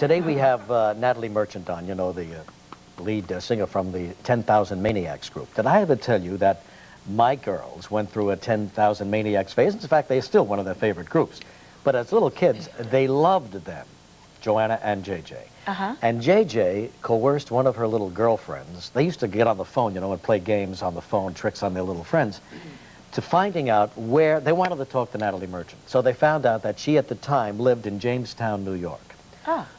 Today we have Natalie Merchant on, you know, the lead singer from the 10,000 Maniacs group. Did I ever tell you that my girls went through a 10,000 Maniacs phase? In fact, they're still one of their favorite groups. But as little kids, they loved them, Joanna and JJ. And JJ coerced one of her little girlfriends. They used to get on the phone, you know, and play games on the phone, tricks on their little friends, to finding out where they wanted to talk to Natalie Merchant. So they found out that she, at the time, lived in Jamestown, New York.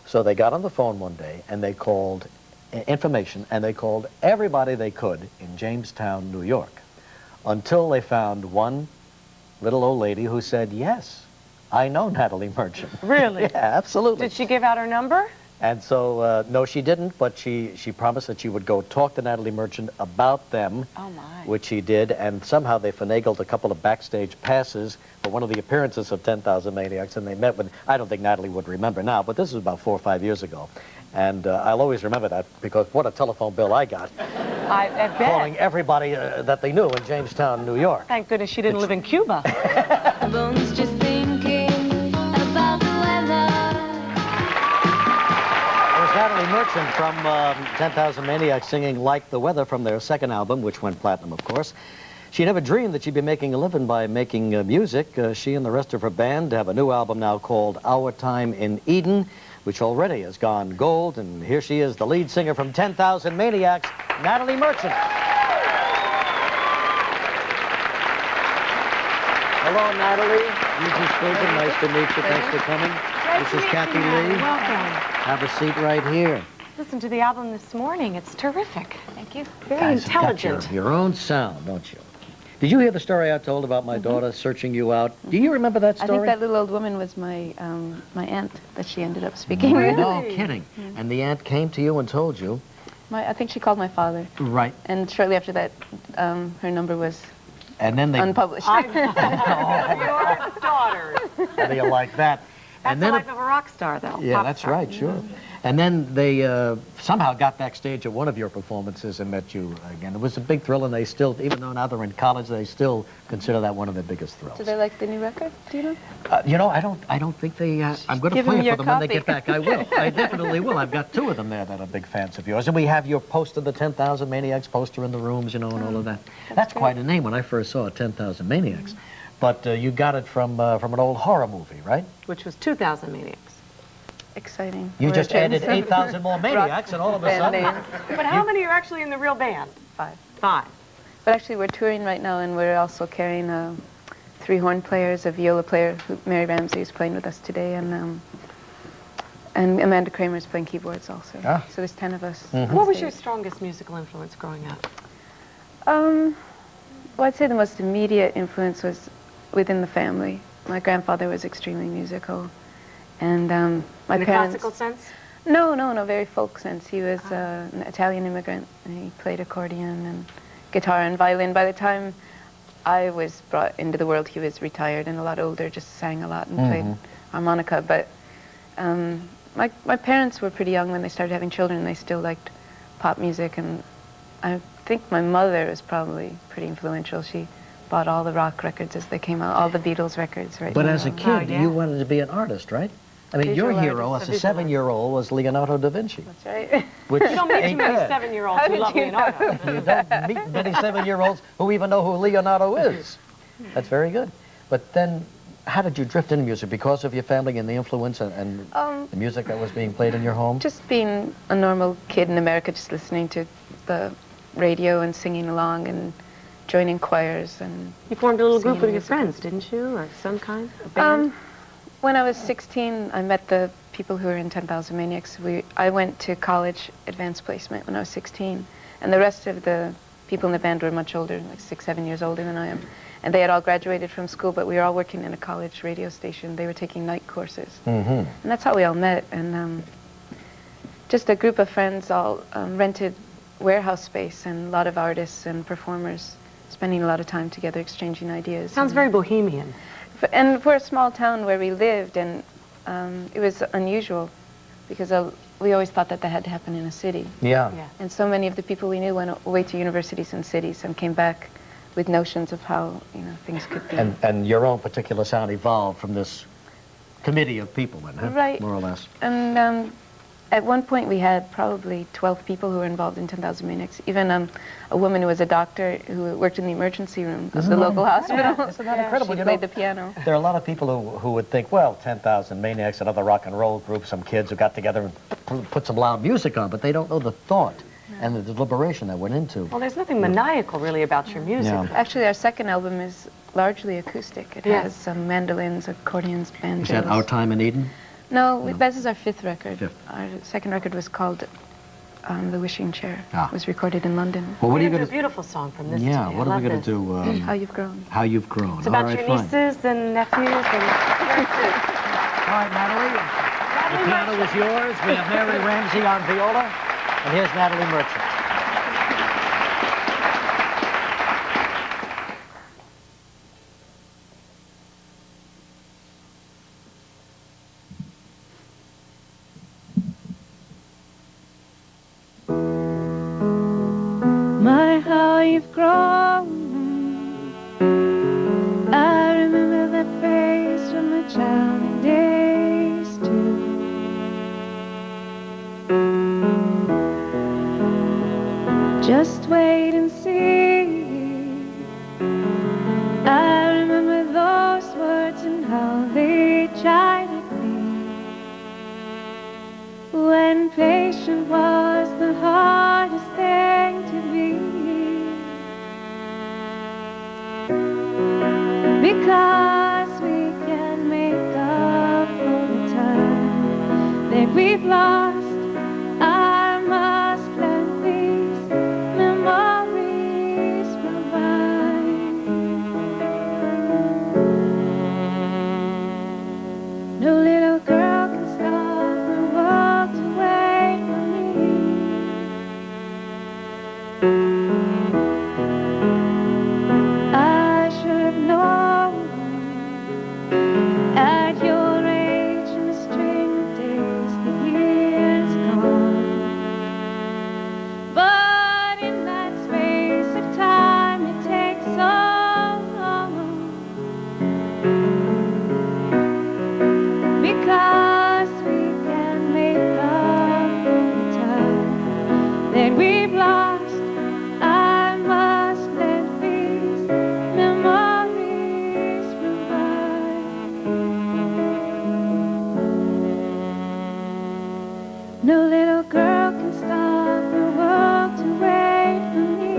So they got on the phone one day, and they called information, and they called everybody they could in Jamestown, New York, until they found one little old lady who said, yes, I know Natalie Merchant. Really? Yeah, absolutely. Did she give out her number? And so, no, she didn't, but she promised that she would go talk to Natalie Merchant about them, which she did, and somehow they finagled a couple of backstage passes for one of the appearances of 10,000 Maniacs, and they met with, I don't think Natalie would remember now, but this was about 4 or 5 years ago. And I'll always remember that, because what a telephone bill I got. I bet. Calling everybody that they knew in Jamestown, New York. Thank goodness she didn't live in Cuba. Bones just thinking about the weather. Natalie Merchant from 10,000 Maniacs singing Like the Weather from their second album, which went platinum, of course. She never dreamed that she'd be making a living by making music. She and the rest of her band have a new album now called Our Time in Eden, which already has gone gold. And here she is, the lead singer from 10,000 Maniacs, Natalie Merchant. Hello, Natalie. Eugene Spilton, nice to meet you. Thanks for coming. This is Kathie Lee. Welcome. Have a seat right here. Listen to the album this morning. It's terrific. Thank you. Very intelligent. Got your own sound, don't you? Did you hear the story I told about my daughter searching you out? Do you remember that story? I think that little old woman was my my aunt that she ended up speaking with. No kidding. And the aunt came to you and told you? I think she called my father. Right. And shortly after that, her number was unpublished. Your daughter. How do you like that? That's and then the life of a rock star, though. Yeah, that's right, sure. And then they somehow got backstage at one of your performances and met you again. It was a big thrill, and they still, even though now they're in college, they still consider that one of their biggest thrills. Do they like the new record? Do you know? You know, I don't think they. I'm going to play it for them when they get back. I will. I definitely will. I've got 2 of them there that are big fans of yours, and we have your poster, the 10,000 Maniacs poster in the rooms, you know, and all of that. That's quite a name when I first saw it, 10,000 Maniacs. But you got it from an old horror movie, right? Which was 2,000 Maniacs. Exciting. You just added 8,000 more Maniacs, and all of a sudden... But how many are actually in the real band? 5. 5. But actually, we're touring right now, and we're also carrying 3 horn players, a viola player, Mary Ramsey, is playing with us today, and Amanda Kramer is playing keyboards also. So there's 10 of us. What was your strongest musical influence growing up? Well, I'd say the most immediate influence was within the family. My grandfather was extremely musical, and my in the parents... classical sense? No, very folk sense. He was an Italian immigrant, and he played accordion and guitar and violin. By the time I was brought into the world, he was retired and a lot older, just sang a lot and played harmonica. But my parents were pretty young when they started having children, and they still liked pop music, and I think my mother was probably pretty influential. She bought all the rock records as they came out, all the Beatles records, right? But as a kid, you wanted to be an artist, right? I mean, your hero as a 7-year-old was Leonardo da Vinci. That's right. Which You don't meet too ain't many bad. 7-year-olds who love Leonardo. You don't meet many 7-year-olds who even know who Leonardo is. That's very good. But then, how did you drift into music? Because of your family and the influence and the music that was being played in your home? Just being a normal kid in America, just listening to the radio and singing along and joining choirs. And You formed a little group with your friends, didn't you? Or some kind of band? When I was 16, I met the people who were in 10,000 Maniacs. I went to college advanced placement when I was 16, and the rest of the people in the band were much older, like 6, 7 years older than I am. And they had all graduated from school, but we were all working in a college radio station. They were taking night courses. And that's how we all met. And just a group of friends all rented warehouse space, and a lot of artists and performers spending a lot of time together exchanging ideas. Sounds very bohemian. And we're a small town where we lived, and it was unusual because we always thought that had to happen in a city. Yeah. And so many of the people we knew went away to universities and cities and came back with notions of how, you know, things could be. And your own particular sound evolved from this committee of people, then, huh? Right. More or less. And At one point, we had probably 12 people who were involved in 10,000 Maniacs. Even a woman who was a doctor who worked in the emergency room of the local hospital. Isn't that incredible? She You played know, the piano. there are a lot of people who would think, well, 10,000 Maniacs, another rock and roll group, some kids who got together and put some loud music on, but they don't know the thought and the deliberation that went into. Well, there's nothing maniacal really about your music. Yeah. Actually, our second album is largely acoustic. It Yes. has some mandolins, accordions, banjos. Is that Our Time in Eden? No, this is our fifth record. Fifth. Our second record was called The Wishing Chair. Ah. It was recorded in London. Well, what are you do going a beautiful song from this Yeah, today. what I are we love going to this. do? How You've Grown. How You've Grown. It's about All right, your fine. nieces and nephews and All right, Natalie. The piano is yours. We have Mary Ramsey on viola. And here's Natalie Merchant. My, how you've grown. I remember that face from my childhood days too. Just wait and see. I remember those words and how they chided me. When patient was the hardest thing to be. Because we can make up for the time that we've lost. I must let these memories revive. No little girl can stop the world to wait for me. I should have known at your age in the string of days, the years gone. But in that space of time it takes so long. Because we can make up for the time that we've lost. I must let these memories revive. No little girl can stop the world to wait for me.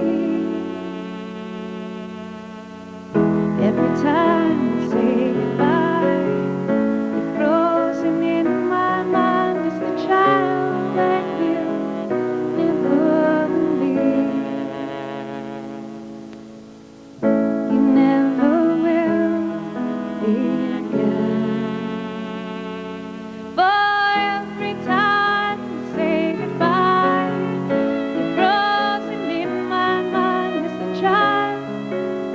Every time we say goodbye, you're frozen in my mind as the child that will never believe. You never will be again. For every time we say goodbye, you're frozen in my mind as the child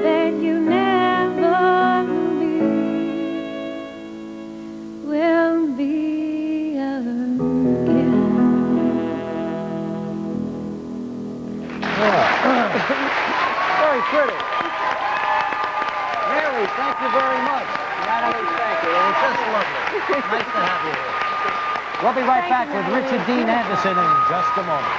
that you never believe will be again. Very pretty. Mary, thank you very much. Natalie, thank you. It was just lovely. Nice to have you here. We'll be right back with Richard Dean Anderson in just a moment.